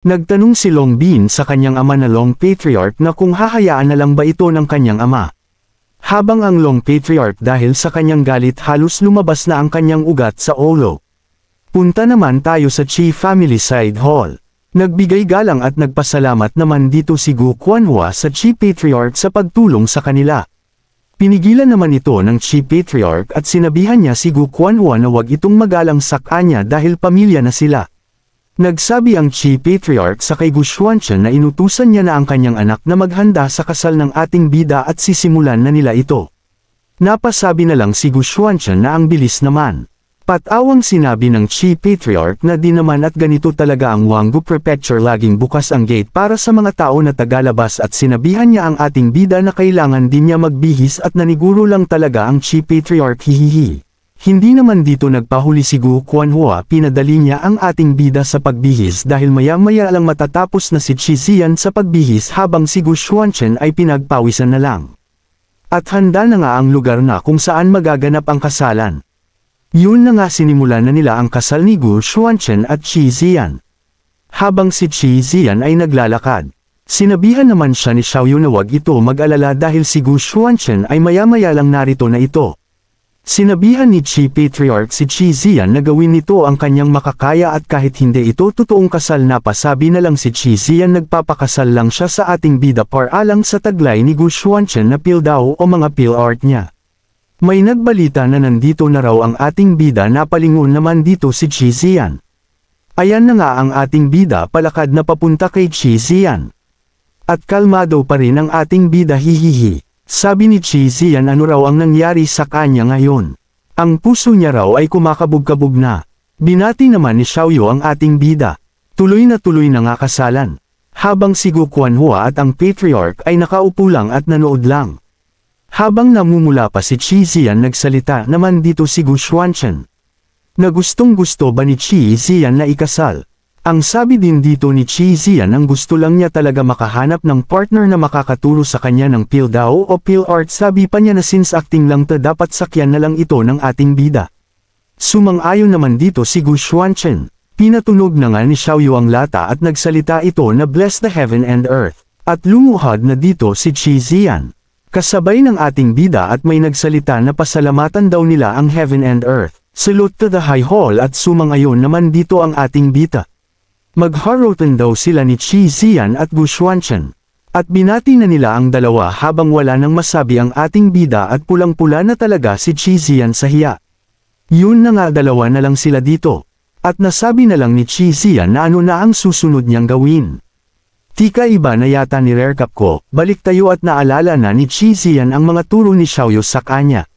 Nagtanong si Longbin sa kanyang ama na Long Patriarch na kung hahayaan na lang ba ito ng kanyang ama. Habang ang Long Patriarch dahil sa kanyang galit halos lumabas na ang kanyang ugat sa ulo. Punta naman tayo sa Chi Family Side Hall. Nagbigay galang at nagpasalamat naman dito si Gu Quanhua sa Chi Patriarch sa pagtulong sa kanila. Pinigilan naman ito ng Chi Patriarch at sinabihan niya si Gu Quanhua na wag itong magalang sa kanya dahil pamilya na sila. Nagsabi ang Chi Patriarch sa kay Gu Xuanchen na inutusan niya na ang kanyang anak na maghanda sa kasal ng ating bida at sisimulan na nila ito. Napasabi na lang si Gu Xuanchen na ang bilis naman. Patawang sinabi ng Chi Patriarch na di naman at ganito talaga ang Wanggu Prefecture, laging bukas ang gate para sa mga tao na tagalabas, at sinabihan niya ang ating bida na kailangan din niya magbihis at naniguro lang talaga ang Chi Patriarch. Hihihi. Hindi naman dito nagpahuli si Gu Quanhua, pinadali niya ang ating bida sa pagbihis dahil maya-maya lang matatapos na si Chi Ziyan sa pagbihis habang si Gu Xuanchen ay pinagpawisan na lang. At handa na nga ang lugar na kung saan magaganap ang kasalan. Yun na nga, sinimulan na nila ang kasal ni Gu Xuanchen at Chi Ziyan. Habang si Chi Ziyan ay naglalakad, sinabihan naman siya ni Xiaoyu na wag ito mag-alala dahil si Gu Xuanchen ay maya-maya lang narito na ito. Sinabihan ni Chi Patriarch si Chi Ziyan na gawin nito ang kanyang makakaya at kahit hindi ito totoong kasal, napasabi na lang si Chi Ziyan nagpapakasal lang siya sa ating bida para alang sa taglay ni Gu Xuanchen na pil daw o mga pil art niya. May nagbalita na nandito na raw ang ating bida, napalingon naman dito si Chi Ziyan. Ayan na nga ang ating bida palakad na papunta kay Chi Ziyan. At kalmado pa rin ang ating bida, hihihi. Sabi ni Chi Ziyan ano raw ang nangyari sa kanya ngayon. Ang puso niya raw ay kumakabog-kabog na. Binati naman ni Xiaoyu ang ating bida. Tuloy na nga kasalan. Habang si Gu Quanhua at ang Patriarch ay nakaupo lang at nanood lang. Habang namumula pa si Chi Ziyan, nagsalita naman dito si Gu Xuanchen. Na gustong-gusto ba ni Chi Ziyan na ikasal? Ang sabi din dito ni Chi Ziyan ang gusto lang niya talaga makahanap ng partner na makakaturo sa kanya ng pil daw o pil art. Sabi pa niya na since acting lang dapat sakyan na lang ito ng ating bida. Sumang-ayon naman dito si Gu Xuanchen. Pinatunog na nga ni Xiaoyu ang lata at nagsalita ito na bless the heaven and earth. At lumuhad na dito si Chi Ziyan. Kasabay ng ating bida at may nagsalita na pasalamatan daw nila ang heaven and earth. Salute to the high hall at sumang-ayon naman dito ang ating bida. Magharotan daw sila ni Chi Ziyan at Gu Xuanchen. At binati na nila ang dalawa habang wala nang masabi ang ating bida at pulang-pula na talaga si Chi Ziyan sa hiya. Yun na nga, dalawa na lang sila dito. At nasabi na lang ni Chi Ziyan na ano na ang susunod niyang gawin. Tika, iba na yata ni Recap ko, balik tayo at naalala na ni Chi Ziyan ang mga turo ni Xiaoyu sa kanya.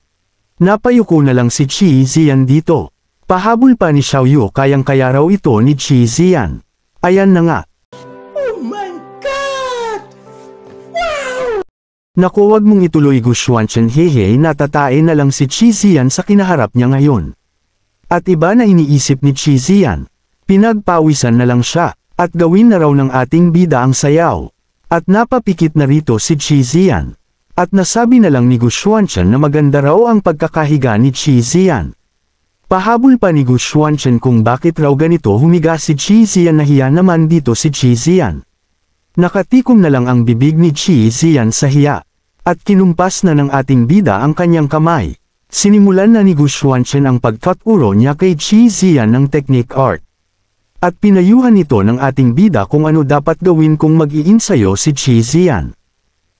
Napayuko na lang si Chi Ziyan dito. Pahabol pa ni Xiaoyu, kayang-kaya raw ito ni Chi Ziyan. Ayan na nga. Oh my God! Wow! Naku, wag mong ituloy Gu Xuanchen, hehe, natatae na lang si Chi Ziyan sa kinaharap niya ngayon. At iba na iniisip ni Chi Ziyan. Pinagpawisan na lang siya, at gawin na raw ng ating bida ang sayaw. At napapikit na rito si Chi Ziyan. At nasabi na lang ni Gu Xuanchen na maganda raw ang pagkakahiga ni Chi Ziyan. Pahabol pa ni Gu Xuanchen kung bakit raw ganito humiga si Chi Ziyan, nahiya naman dito si Chi Ziyan. Nakatikom na lang ang bibig ni Chi Ziyan sa hiya. At kinumpas na ng ating bida ang kanyang kamay. Sinimulan na ni Gu Xuanchen ang pagtaturo niya kay Chi Ziyan ng technique art. At pinayuhan ito ng ating bida kung ano dapat gawin kung mag-iinsayo si Chi Ziyan.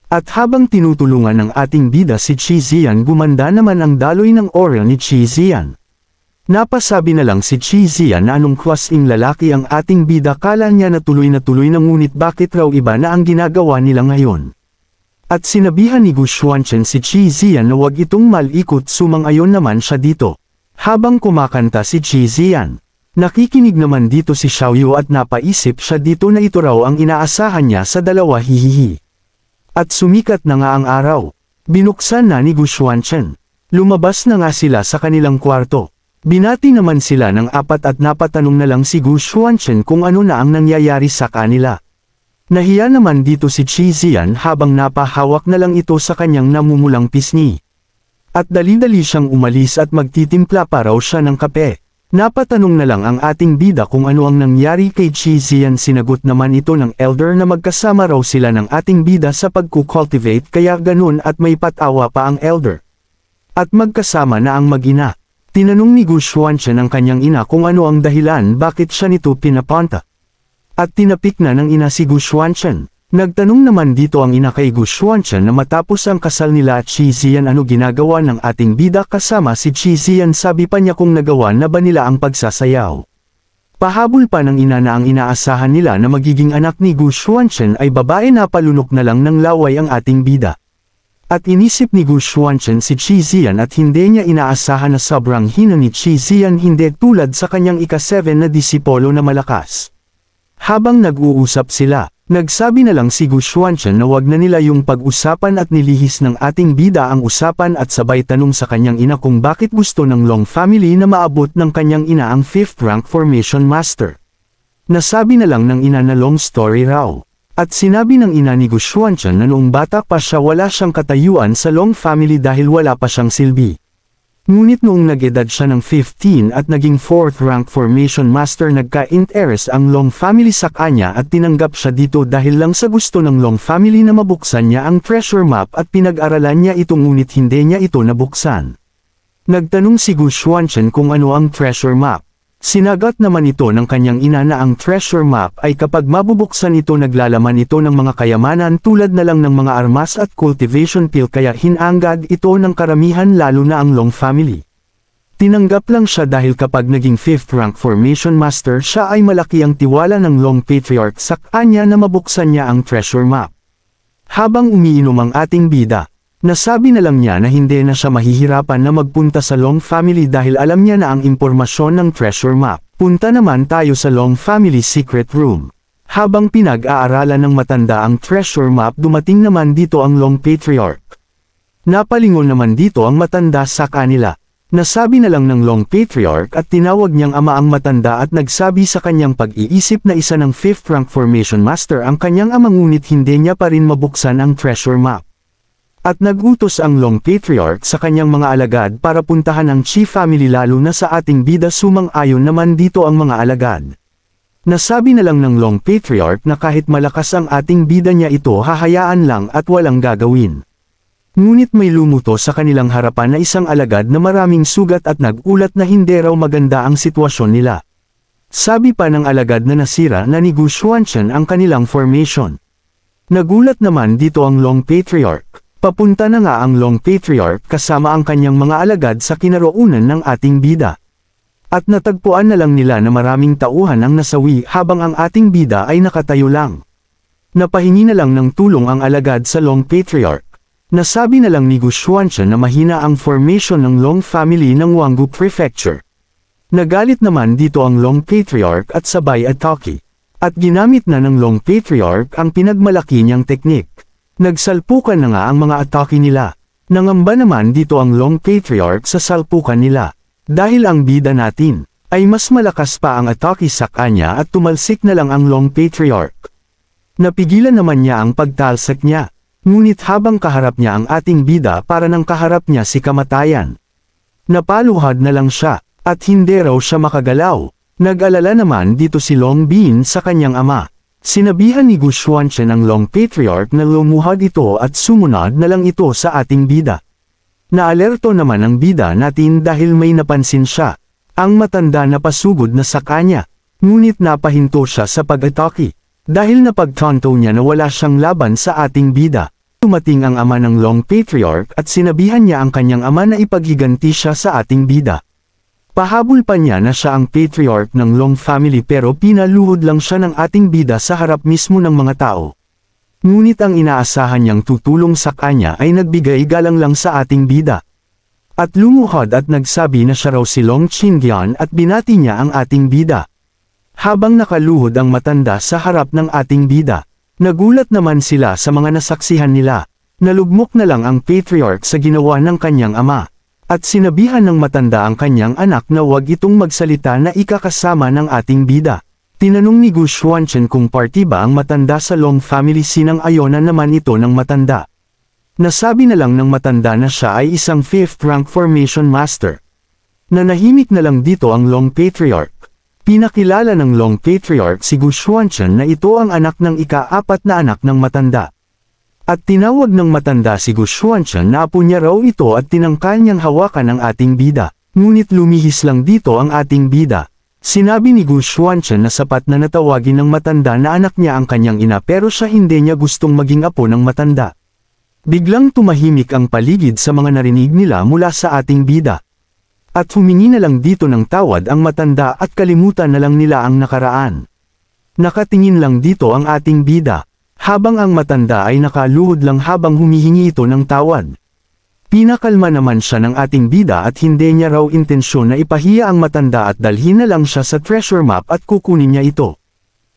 At habang tinutulungan ng ating bida si Chi Ziyan, gumanda naman ang daloy ng aura ni Chi Ziyan. Napasabi na lang si Chi Ziyan na anong klaseng lalaki ang ating bida, kala niya na tuloy na ngunit bakit raw iba na ang ginagawa nila ngayon. At sinabihan ni Gu Xuanchen si Chi Ziyan na wag itong malikot, sumang-ayon naman siya dito. Habang kumakanta si Chi Ziyan, nakikinig naman dito si Xiaoyu at napaisip siya dito na ito raw ang inaasahan niya sa dalawa, hihihi. At sumikat na nga ang araw. Binuksan na ni Gu Xuanchen. Lumabas na nga sila sa kanilang kwarto. Binati naman sila ng apat at napatanong na lang si Gu Xuanchen kung ano na ang nangyayari sa kanila. Nahiya naman dito si Chi Ziyan habang napahawak na lang ito sa kanyang namumulang pisngi. At dali-dali siyang umalis at magtitimpla pa raw siya ng kape. Napatanong na lang ang ating bida kung ano ang nangyari kay Chi Zian. Sinagot naman ito ng elder na magkasama raw sila ng ating bida sa pagkukultivate kaya ganun at may patawa pa ang elder. At magkasama na ang mag-ina. Tinanong ni Gu Xuanchen ang kanyang ina kung ano ang dahilan bakit siya nito pinapunta. At tinapik na ng ina si Gu Xuanchen. Nagtanong naman dito ang ina kay Gu Xuanchen na matapos ang kasal nila at Chi Zian ano ginagawa ng ating bida kasama si Chi Zian. Sabi pa niya kung nagawa na ba nila ang pagsasayaw. Pahabol pa ng ina na ang inaasahan nila na magiging anak ni Gu Xuanchen ay babae na palunok na lang ng laway ang ating bida. At inisip ni Gu Xuanchen si Chi Zian at hindi niya inaasahan na sobrang hina ni Chi Zian hindi tulad sa kanyang ika-7 na disipolo na malakas. Habang nag-uusap sila, nagsabi na lang si Gu Xuanchen na wag na nila yung pag-usapan at nilihis ng ating bida ang usapan at sabay tanong sa kanyang ina kung bakit gusto ng Long family na maabot ng kanyang ina ang 5th rank formation master. Nasabi na lang ng ina na long story raw. At sinabi ng ina ni Gu Xuanchen na noong bata pa siya wala siyang katayuan sa Long family dahil wala pa siyang silbi. Ngunit noong nag-edad siya ng 15 at naging 4th rank formation master nagka-interest ang Long family sa kanya at tinanggap siya dito dahil lang sa gusto ng Long family na mabuksan niya ang treasure map at pinag-aralan niya ito ngunit hindi niya ito nabuksan. Nagtanong si Gu Xuanchen kung ano ang treasure map. Sinagot naman ito ng kanyang ina na ang treasure map ay kapag mabubuksan ito naglalaman ito ng mga kayamanan tulad na lang ng mga armas at cultivation pill kaya hinangad ito ng karamihan lalo na ang Long family. Tinanggap lang siya dahil kapag naging 5th rank formation master siya ay malaki ang tiwala ng Long patriarch sa kanya na mabuksan niya ang treasure map. Habang umiinom ang ating bida, nasabi na lang niya na hindi na siya mahihirapan na magpunta sa Long family dahil alam niya na ang impormasyon ng treasure map. Punta naman tayo sa Long family secret room. Habang pinag-aaralan ng matanda ang treasure map dumating naman dito ang Long patriarch. Napalingon naman dito ang matanda sa kanila. Nasabi na lang ng Long patriarch at tinawag niyang ama ang matanda at nagsabi sa kanyang pag-iisip na isa ng 5th rank formation master ang kanyang ama ngunit hindi niya pa rin mabuksan ang treasure map. At nagutos ang Long patriarch sa kanyang mga alagad para puntahan ang Chi family lalo na sa ating bida sumang-ayon naman dito ang mga alagad. Nasabi na lang ng Long patriarch na kahit malakas ang ating bida niya ito hahayaan lang at walang gagawin. Ngunit may lumuto sa kanilang harapan na isang alagad na maraming sugat at nagulat na hindi raw maganda ang sitwasyon nila. Sabi pa ng alagad na nasira na ni Gu Xuanchen ang kanilang formation. Nagulat naman dito ang Long patriarch. Papunta na nga ang Long patriarch kasama ang kanyang mga alagad sa kinaroonan ng ating bida. At natagpuan na lang nila na maraming tauhan ang nasawi habang ang ating bida ay nakatayo lang. Napahingi na lang ng tulong ang alagad sa Long patriarch. Nasabi na lang ni Gu Xuanchen na mahina ang formation ng Long family ng Wanggu Prefecture. Nagalit naman dito ang Long patriarch at sabay atake. At ginamit na ng Long patriarch ang pinagmalaki niyang teknik. Nagsalpukan na nga ang mga atake nila. Nangamba naman dito ang Long patriarch sa salpukan nila. Dahil ang bida natin ay mas malakas pa ang atake sa kanya at tumalsik na lang ang Long patriarch. Napigilan naman niya ang pagtalsak niya. Ngunit habang kaharap niya ang ating bida para nang kaharap niya si kamatayan. Napaluhad na lang siya at hindi raw siya makagalaw. Nag-alala naman dito si Long Bin sa kanyang ama. Sinabihan ni Gu Xuanchen ang Long patriarch na lumuhad ito at sumunod na lang ito sa ating bida. Naalerto naman ang bida natin dahil may napansin siya. Ang matanda na pasugod na sa kanya. Ngunit napahinto siya sa pag-atake. Dahil napagtanto niya na wala siyang laban sa ating bida. Tumating ang ama ng Long patriarch at sinabihan niya ang kanyang ama na ipaghiganti siya sa ating bida. Pahabol pa niya na siya ang patriarch ng Long family pero pinaluhod lang siya ng ating bida sa harap mismo ng mga tao. Ngunit ang inaasahan niyang tutulong sa kanya ay nagbigay galang lang sa ating bida. At lumuhod at nagsabi na siya raw si Long Qingyan at binati niya ang ating bida. Habang nakaluhod ang matanda sa harap ng ating bida, nagulat naman sila sa mga nasaksihan nila. Nalugmok na lang ang patriarch sa ginawa ng kanyang ama. At sinabihan ng matanda ang kanyang anak na huwag itong magsalita na ikakasama ng ating bida. Tinanong ni Gu Xuanchen kung party ba ang matanda sa Long family sinang-ayonan naman ito ng matanda. Nasabi na lang ng matanda na siya ay isang 5th rank formation master. Nanahimik na lang dito ang Long Patriarch. Pinakilala ng Long Patriarch si Gu Xuanchen na ito ang anak ng ika-4 na anak ng matanda. At tinawag ng matanda si Gu Xuanchen na apo niya raw ito at tinangkal niyang hawakan ang ating bida. Ngunit lumihis lang dito ang ating bida. Sinabi ni Gu Xuanchen na sapat na natawagin ng matanda na anak niya ang kanyang ina pero siya hindi niya gustong maging apo ng matanda. Biglang tumahimik ang paligid sa mga narinig nila mula sa ating bida. At humingi na lang dito ng tawad ang matanda at kalimutan na lang nila ang nakaraan. Nakatingin lang dito ang ating bida, habang ang matanda ay nakaluhod lang habang humihingi ito ng tawad. Pinakalma naman siya ng ating bida at hindi niya raw intensyon na ipahiya ang matanda at dalhin na lang siya sa treasure map at kukunin niya ito.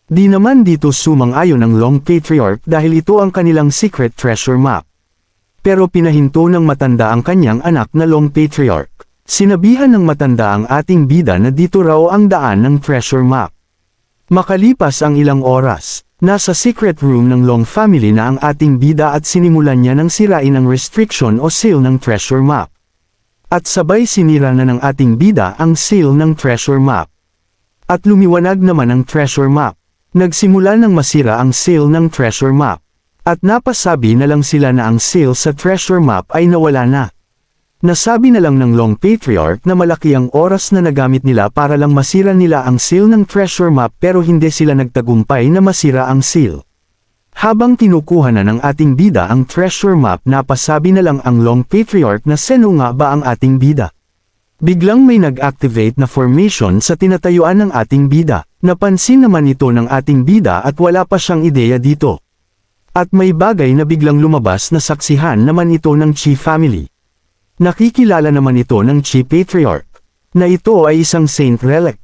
Di naman dito sumang-ayon ang Long Patriarch dahil ito ang kanilang secret treasure map. Pero pinahinto ng matanda ang kanyang anak na Long Patriarch. Sinabihan ng matanda ang ating bida na dito raw ang daan ng treasure map. Makalipas ang ilang oras, nasa secret room ng Long family na ang ating bida at sinimulan niya ng sirain ang restriction o seal ng treasure map. At sabay sinira na ng ating bida ang seal ng treasure map. At lumiwanag naman ang treasure map. Nagsimula ng masira ang seal ng treasure map. At napasabi na lang sila na ang seal sa treasure map ay nawala na. Nasabi na lang ng Long Patriarch na malaki ang oras na nagamit nila para lang masira nila ang seal ng treasure map pero hindi sila nagtagumpay na masira ang seal. Habang kinukuha na ng ating bida ang treasure map napasabi na lang ang Long Patriarch na sino nga ba ang ating bida. Biglang may nag-activate na formation sa tinatayuan ng ating bida. Napansin naman ito ng ating bida at wala pa siyang ideya dito. At may bagay na biglang lumabas na saksihan naman ito ng Chi family. Nakikilala naman ito ng Chi Patriarch, na ito ay isang Saint Relic.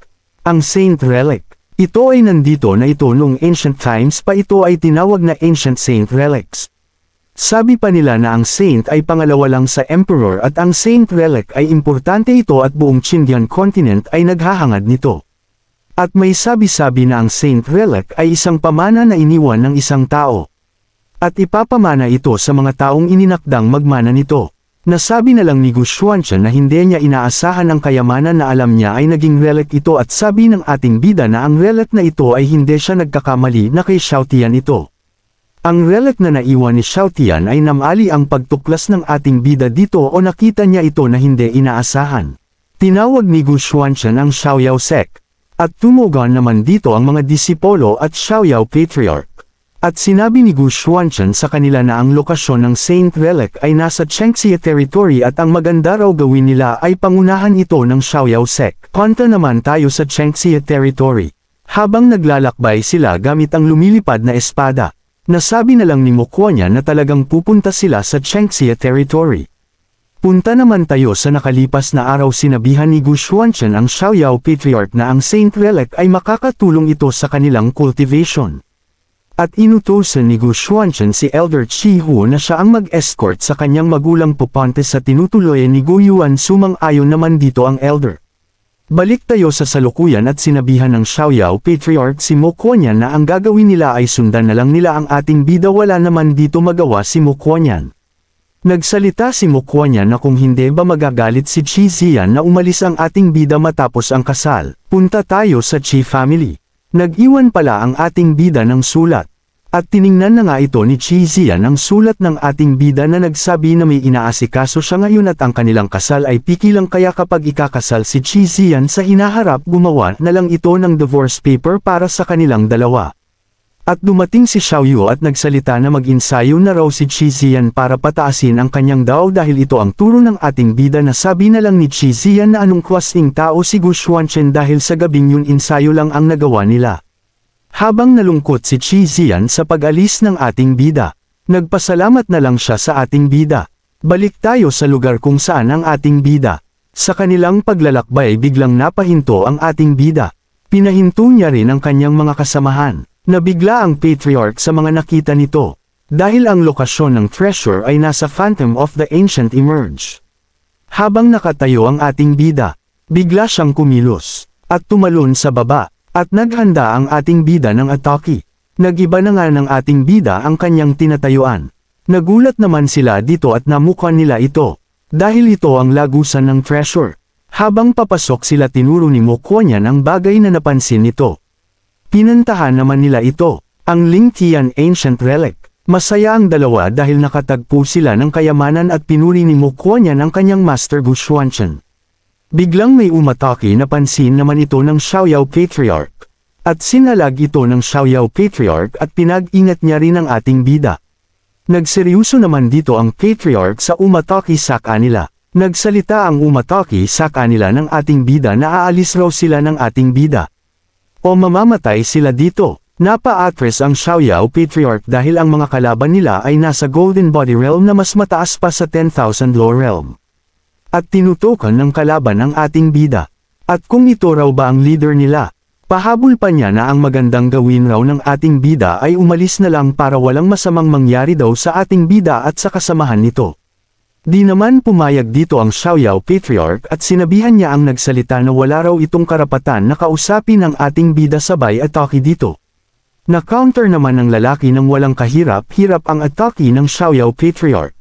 Ang Saint Relic, ito ay nandito na ito noong ancient times pa ito ay tinawag na Ancient Saint Relics. Sabi pa nila na ang Saint ay pangalawa lang sa Emperor at ang Saint Relic ay importante ito at buong Chindian continent ay naghahangad nito. At may sabi-sabi na ang Saint Relic ay isang pamana na iniwan ng isang tao. At ipapamana ito sa mga taong ininakdang magmana nito. Nasabi na lang ni Gu Xuanchen na hindi niya inaasahan ang kayamanan na alam niya ay naging relic ito at sabi ng ating bida na ang relic na ito ay hindi siya nagkakamali na kay Xiaotian ito. Ang relic na naiwan ni Xiaotian ay namali ang pagtuklas ng ating bida dito o nakita niya ito na hindi inaasahan. Tinawag ni Gu Xuanchen ang Xiaoyao sect. At tumugon naman dito ang mga disipolo at Xiaoyao Patriarch. At sinabi ni Gu Xuanchen sa kanila na ang lokasyon ng Saint Relic ay nasa Chengxia Territory at ang maganda raw gawin nila ay pangunahan ito ng Xiaoyao sect. Punta naman tayo sa Chengxia Territory. Habang naglalakbay sila gamit ang lumilipad na espada, nasabi na lang ni Mokuanya na talagang pupunta sila sa Chengxia Territory. Punta naman tayo sa nakalipas na araw sinabihan ni Gu Xuanchen ang Xiaoyao Patriarch na ang Saint Relic ay makakatulong ito sa kanilang cultivation. At inutusan ni Gu Xuanchen si Elder Chi Hu na siya ang mag-escort sa kanyang magulang pupunta sa tinutuloyan ni Gu Yuan sumang-ayon naman dito ang Elder. Balik tayo sa salukuyan at sinabihan ng Xiaoyao Patriarch si Mokuanya na ang gagawin nila ay sundan na lang nila ang ating bida wala naman dito magawa si Mokuanya. Nagsalita si Mokuanya na kung hindi ba magagalit si Chi Ziyan na umalis ang ating bida matapos ang kasal, punta tayo sa Chi family. Nag-iwan pala ang ating bida ng sulat. At tiningnan na nga ito ni Chi Ziyan ang sulat ng ating bida na nagsabi na may inaasikaso siya ngayon at ang kanilang kasal ay pikilang kaya kapag ikakasal si Chi Ziyan sa hinaharap gumawa na lang ito ng divorce paper para sa kanilang dalawa. At dumating si Xiaoyu at nagsalita na mag-insayo na raw si Chi Ziyan para pataasin ang kanyang daw dahil ito ang turo ng ating bida na sabi na lang ni Chi Ziyan na anong klaseng tao si Gu Xuanchen dahil sa gabing yun insayo lang ang nagawa nila. Habang nalungkot si Chi Ziyan sa pag-alis ng ating bida, nagpasalamat na lang siya sa ating bida. Balik tayo sa lugar kung saan ang ating bida. Sa kanilang paglalakbay biglang napahinto ang ating bida. Pinahinto niya rin ang kanyang mga kasamahan. Nabigla ang Patriarch sa mga nakita nito, dahil ang lokasyon ng treasure ay nasa Phantom of the Ancient Emerge. Habang nakatayo ang ating bida, bigla siyang kumilos, at tumalon sa baba, at naghanda ang ating bida ng atake. Nagiba na nga ng ating bida ang kanyang tinatayuan. Nagulat naman sila dito at namukan nila ito, dahil ito ang lagusan ng treasure. Habang papasok sila tinuro ni Mo Kuan-yan ang bagay na napansin nito. Pinuntahan naman nila ito, ang Lingtian Ancient Relic. Masaya ang dalawa dahil nakatagpo sila ng kayamanan at pinuri ni Mo Kuan-yan ang kanyang master Gu Xuanchen. Biglang may umatake na pansin naman ito ng Xiaoyao Patriarch. At sinalag ito ng Xiaoyao Patriarch at pinag-ingat niya rin ang ating bida. Nagseryoso naman dito ang Patriarch sa umatake sa kanila. Nagsalita ang umatake sa kanila ng ating bida na aalis raw sila ng ating bida. O mamamatay sila dito. Napa-atras ang Xiaoyao Patriarch dahil ang mga kalaban nila ay nasa Golden Body Realm na mas mataas pa sa 10,000 Law Realm. At tinutukan ng kalaban ang ating bida. At kung ito raw ba ang leader nila, pahabol pa niya na ang magandang gawin raw ng ating bida ay umalis na lang para walang masamang mangyari daw sa ating bida at sa kasamahan nito. Di naman pumayag dito ang Xiaoyao Patriarch at sinabihan niya ang nagsalita na wala raw itong karapatan na kausapin ang ating bida sabay atake dito. Na-counter naman ng lalaki ng walang kahirap-hirap ang atake ng Xiaoyao Patriarch.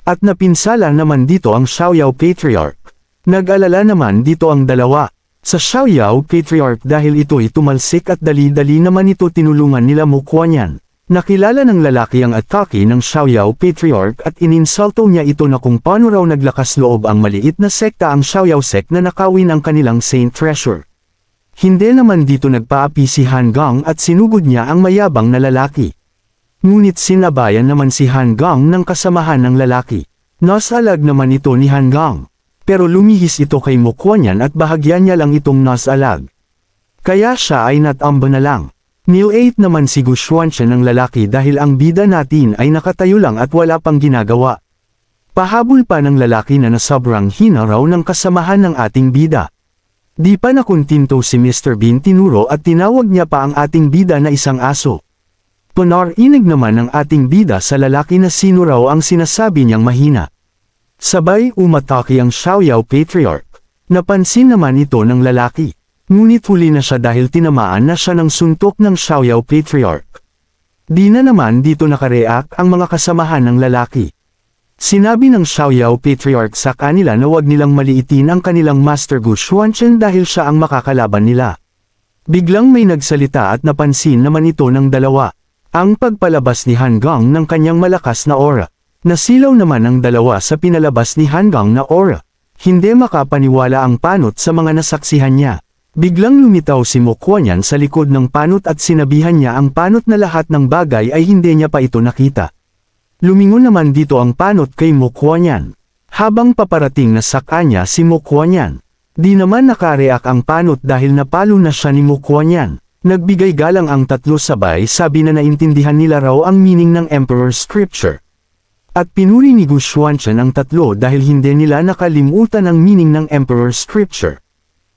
At napinsala naman dito ang Xiaoyao Patriarch. Nag-alala naman dito ang dalawa. Sa Xiaoyao Patriarch dahil ito'y tumalsik at dali-dali naman ito tinulungan nila Mo Kuan-yan. Nakilala ng lalaki ang atake ng Xiaoyao Patriarch at ininsulto niya ito na kung paano raw naglakas loob ang maliit na sekta ang Xiaoyao sect na nakawin ang kanilang Saint Treasure. Hindi naman dito nagpaapi si Han Gong at sinugod niya ang mayabang na lalaki. Ngunit sinabayan naman si Han Gong ng kasamahan ng lalaki. Nasalag naman ito ni Han Gong. Pero lumihis ito kay Mo Kuan-yan at bahagyan niya lang itong nasalag. Kaya siya ay natamba na lang. Nil-8 naman si Gu Xuanchen ng lalaki dahil ang bida natin ay nakatayo lang at wala pang ginagawa. Pahabol pa ng lalaki na sobrang hina raw ng kasamahan ng ating bida. Di pa nakuntinto si Mr. Bean tinuro at tinawag niya pa ang ating bida na isang aso. Panarinig naman ng ating bida sa lalaki na sino raw ang sinasabi niyang mahina. Sabay umatake ang Xiaoyao Patriarch. Napansin naman ito ng lalaki. Ngunit huli na siya dahil tinamaan na siya ng suntok ng Xiaoyao Patriarch. Di na naman dito nakareact ang mga kasamahan ng lalaki. Sinabi ng Xiaoyao Patriarch sa kanila na wag nilang maliitin ang kanilang Master Gu Xuanchen dahil siya ang makakalaban nila. Biglang may nagsalita at napansin naman ito ng dalawa. Ang pagpalabas ni Han Gong ng kanyang malakas na aura. Nasilaw naman ang dalawa sa pinalabas ni Han Gong na aura. Hindi makapaniwala ang panot sa mga nasaksihan niya. Biglang lumitaw si Mo Kuan-yan sa likod ng panot at sinabihan niya ang panot na lahat ng bagay ay hindi niya pa ito nakita. Lumingon naman dito ang panot kay Mo Kuan-yan. Habang paparating na sa kanya si Mo Kuan-yan. Di naman nakareact ang panot dahil napalo na siya ni Mo Kuan-yan. Nagbigay galang ang tatlo sabay sabi na naintindihan nila raw ang meaning ng Emperor's Scripture. At pinuri ni Gu Xuanchen ang tatlo dahil hindi nila nakalimutan ang meaning ng Emperor's Scripture.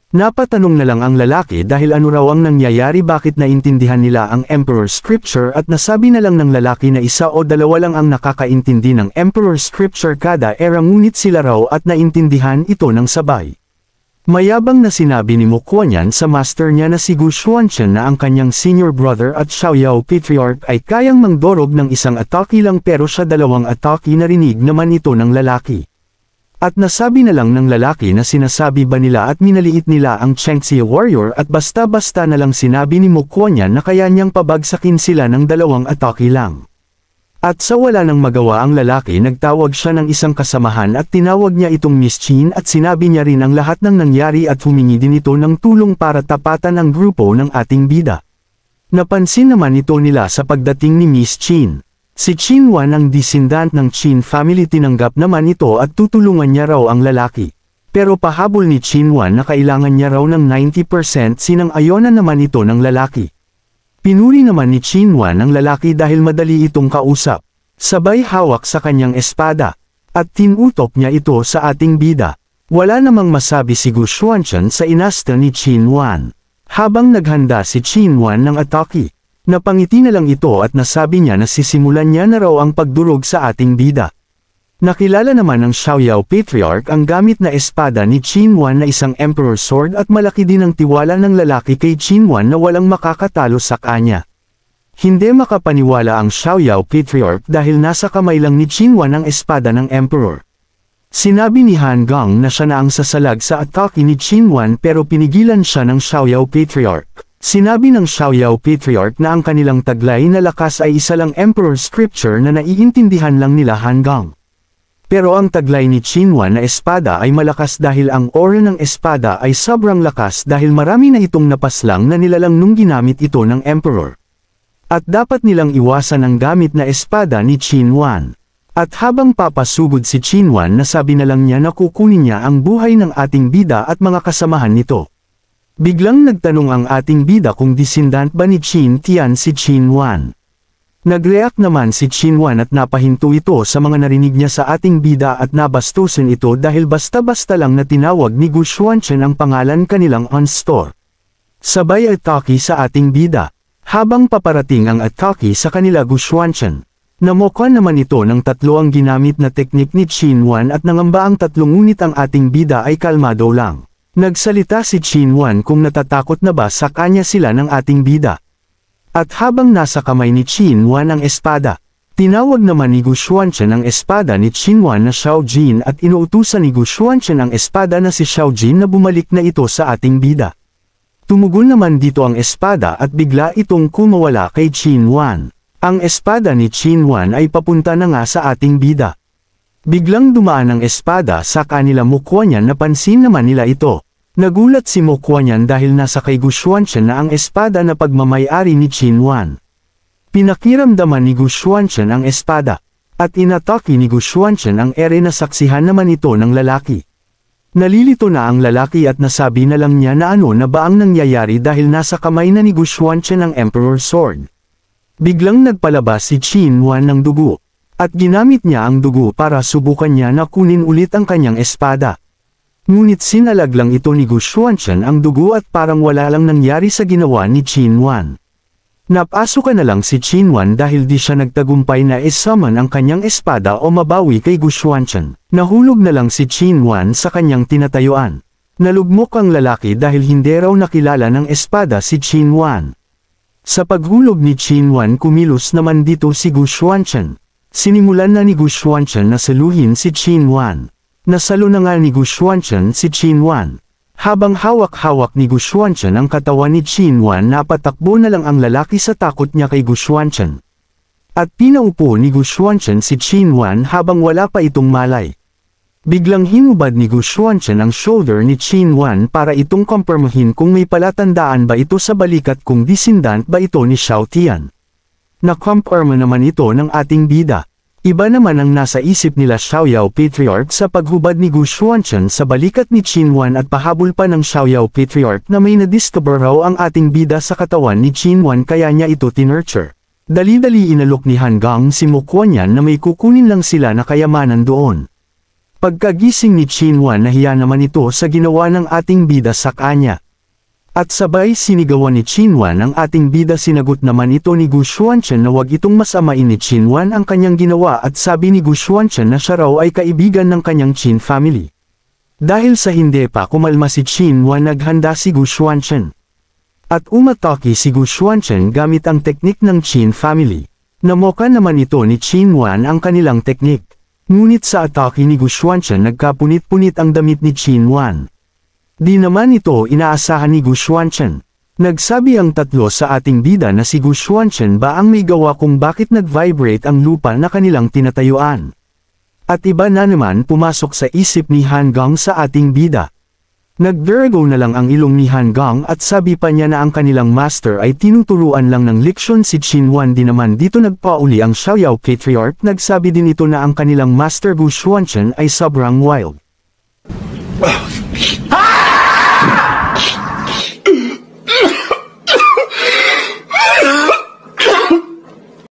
Napatanong na lang ang lalaki dahil ano raw ang nangyayari bakit naintindihan nila ang Emperor's Scripture at nasabi na lang ng lalaki na isa o dalawa lang ang nakakaintindi ng Emperor's Scripture kada era ngunit sila raw at naintindihan ito ng sabay. Mayabang na sinabi ni Mo Kuan-yan sa master niya na si Gu Xuanchen na ang kanyang senior brother at Xiaoyao Patriarch ay kayang mangdorog ng isang atake lang pero siya dalawang atake narinig naman ito ng lalaki. At nasabi na lang ng lalaki na sinasabi ba nila at minaliit nila ang Chengxia Warrior at basta-basta na lang sinabi ni Mo Kuan-yan na kaya niyang pabagsakin sila ng dalawang atake lang. At sa wala nang magawa ang lalaki nagtawag siya ng isang kasamahan at tinawag niya itong Miss Chin at sinabi niya rin ang lahat ng nangyari at humingi din ito ng tulong para tapatan ang grupo ng ating bida. Napansin naman ito nila sa pagdating ni Miss Chin. Si Qin Wan ang descendant ng Qin family tinanggap naman ito at tutulungan niya raw ang lalaki. Pero pahabol ni Qin Wan na kailangan niya raw ng 90% sinang-ayonan naman ito ng lalaki. Pinuri naman ni Qin Wan ang lalaki dahil madali itong kausap. Sabay hawak sa kanyang espada. At tinutok niya ito sa ating bida. Wala namang masabi si Gu Xuanchen sa inasta ni Qin Wan. Habang naghanda si Qin Wan ng atake. Napangiti na lang ito at nasabi niya na sisimulan niya na raw ang pagdurog sa ating bida. Nakilala naman ng Xiaoyao Patriarch ang gamit na espada ni Qin Wan na isang Emperor Sword at malaki din ang tiwala ng lalaki kay Qin Wan na walang makakatalo sa kanya. Hindi makapaniwala ang Xiaoyao Patriarch dahil nasa kamay lang ni Qin Wan ang espada ng Emperor. Sinabi ni Han Gang na siya na ang sasalag sa atake ni Qinwan pero pinigilan siya ng Xiaoyao Patriarch. Sinabi ng Xiaoyao Patriarch na ang kanilang taglay na lakas ay isa lang Emperor Scripture na naiintindihan lang nila Han Gang. Pero ang taglay ni Qinwan na espada ay malakas dahil ang aura ng espada ay sobrang lakas dahil marami na itong napaslang na nilalang nung ginamit ito ng Emperor. At dapat nilang iwasan ang gamit na espada ni Qinwan. At habang papasugod si Qinwan nasabi na lang niya na kukunin niya ang buhay ng ating bida at mga kasamahan nito. Biglang nagtanong ang ating bida kung disindant ba ni Qin Tian si Qinwan. Nag-react naman si Qinwan at napahinto ito sa mga narinig niya sa ating bida at nabastusin ito dahil basta-basta lang na tinawag ni Gu Xuanchen ang pangalan kanilang on store. Sabay atake sa ating bida. Habang paparating ang atake sa kanila Gu Xuanchen, namukha naman ito ng tatlo ang ginamit na teknik ni Qinwan at nangamba ang tatlong ngunit ang ating bida ay kalmado lang. Nagsalita si Qinwan kung natatakot na ba sa kanya sila ng ating bida. At habang nasa kamay ni Qinwan ang espada, tinawag naman ni Gu Xuanchen ang espada ni Qinwan na Xiao Jin at inuutusan ni Gu Xuanchen ang espada na si Xiao Jin na bumalik na ito sa ating bida. Tumugol naman dito ang espada at bigla itong kumawala kay Qinwan. Ang espada ni Qinwan ay papunta na nga sa ating bida. Biglang dumaan ang espada sa kanila mukha niyan napansin naman nila ito. Nagulat si Mo Kuan dahil nasa kay Gu Xuanchen na ang espada na pagmamayari ni Qinwan. Pinakiramdaman ni Gu Xuanchen ang espada, at inatake ni Gu Xuanchen ang ere na saksihan naman ito ng lalaki. Nalilito na ang lalaki at nasabi na lang niya na ano na ba ang nangyayari dahil nasa kamay na ni Gu Xuanchen ang Emperor Sword. Biglang nagpalabas si Qinwan ng dugo, at ginamit niya ang dugo para subukan niya na kunin ulit ang kanyang espada. Ngunit sinalag lang ito ni Gu Xuanchen ang dugo at parang wala lang nangyari sa ginawa ni Qinwan. Napasukan na lang si Qinwan dahil di siya nagtagumpay na i-summon ang kanyang espada o mabawi kay Gu Xuanchen. Nahulog na lang si Qinwan sa kanyang tinatayuan. Nalugmok ang lalaki dahil hindi raw nakilala ng espada si Qinwan. Sa paghulog ni Qinwan kumilos naman dito si Gu Xuanchen. Sinimulan na ni Gu Xuanchen na saluhin si Qinwan. Nasalo na nga ni Gu Xuanchen si Qinwan. Habang hawak-hawak ni Gu Xuanchen ang katawan ni Qinwan napatakbo na lang ang lalaki sa takot niya kay Gu Xuanchen. At pinaupo ni Gu Xuanchen si Qinwan habang wala pa itong malay. Biglang hinubad ni Gu Xuanchen ang shoulder ni Qinwan para itong kumpirmahin kung may palatandaan ba ito sa balikat kung disindant ba ito ni Xiao Tian. Nakumpirma naman ito ng ating bida. Iba naman ang nasa isip nila Xiaoyao Patriarch sa paghubad ni Gu Xuanchen sa balikat ni Qinwan at pahabol pa ng Xiaoyao Patriarch na may nadiscover raw ang ating bida sa katawan ni Qinwan kaya niya ito tinurture. Dali-dali inalok ni Han Gang si Mo Kuan na may kukunin lang sila na kayamanan doon. Pagkagising ni Qinwan nahiya naman ito sa ginawa ng ating bida sa kanya. At sabay sinigawan ni Qinwan ang ating bida sinagot naman ito ni Gu Xuanchen na wag itong masamain ni Qinwan ang kanyang ginawa at sabi ni Gu Xuanchen na siya raw ay kaibigan ng kanyang Qin family. Dahil sa hindi pa kumalma si Qinwan naghanda si Gu Xuanchen. At umatake si Gu Xuanchen gamit ang teknik ng Qin family. Namoka naman ito ni Qinwan ang kanilang teknik. Ngunit sa atake ni Gu Xuanchen nagkapunit-punit ang damit ni Qinwan. Di naman ito inaasahan ni Gu Xuanchen. Nagsabi ang tatlo sa ating bida na si Gu Xuanchen ba ang may gawa kung bakit nag-vibrate ang lupa na kanilang tinatayuan. At iba na naman pumasok sa isip ni Han Gang sa ating bida. Nag-Virgo na lang ang ilong ni Han Gang at sabi pa niya na ang kanilang master ay tinuturuan lang ng leksyon si Qinwan. Di naman dito nagpauli ang Xiaoyao Patriarch. Nagsabi din ito na ang kanilang master Gu Xuanchen ay sobrang wild.